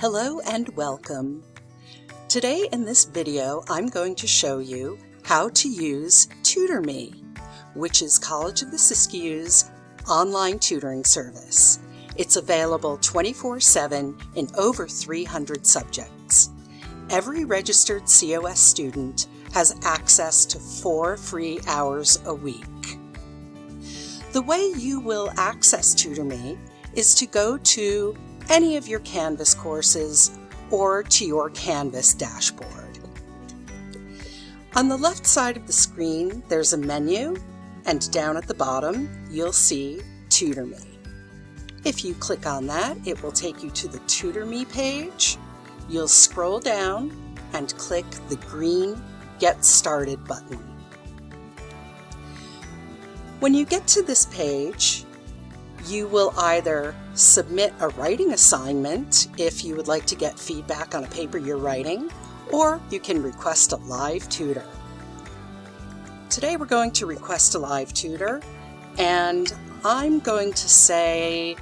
Hello and welcome. Today in this video I'm going to show you how to use TutorMe, which is College of the Siskiyous' online tutoring service. It's available 24/7 in over 300 subjects. Every registered COS student has access to 4 free hours a week. The way you will access TutorMe is to go to any of your Canvas courses or to your Canvas dashboard. On the left side of the screen there's a menu, and down at the bottom you'll see TutorMe. If you click on that, it will take you to the TutorMe page. You'll scroll down and click the green Get Started button. When you get to this page, you will either submit a writing assignment if you would like to get feedback on a paper you're writing, or you can request a live tutor. Today we're going to request a live tutor, and I'm going to say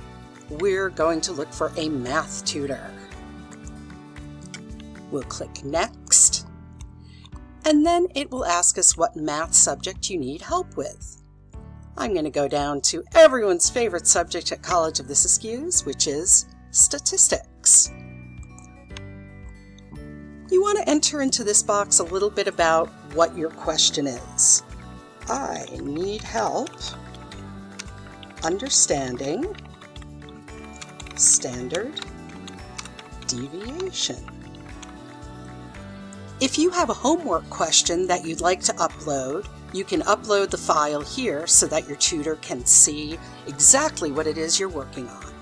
we're going to look for a math tutor. We'll click Next, and then it will ask us what math subject you need help with. I'm going to go down to everyone's favorite subject at College of the Siskiyous, which is statistics. You want to enter into this box a little bit about what your question is. I need help understanding standard deviation. If you have a homework question that you'd like to upload, you can upload the file here so that your tutor can see exactly what it is you're working on.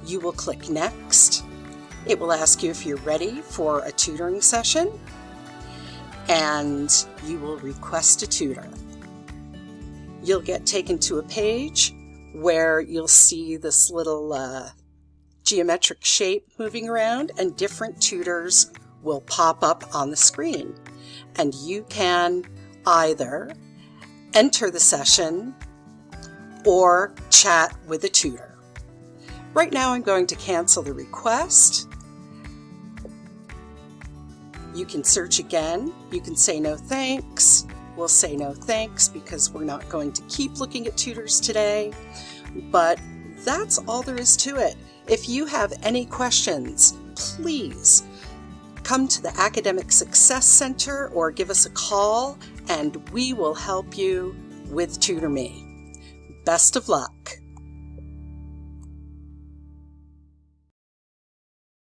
You will click Next. It will ask you if you're ready for a tutoring session, and you will request a tutor. You'll get taken to a page where you'll see this little geometric shape moving around, and different tutors will pop up on the screen, and you can either enter the session or chat with a tutor. Right now I'm going to cancel the request. You can search again. You can say no thanks. We'll say no thanks because we're not going to keep looking at tutors today. But that's all there is to it. If you have any questions, please come to the Academic Success Center or give us a call, and we will help you with TutorMe. Best of luck.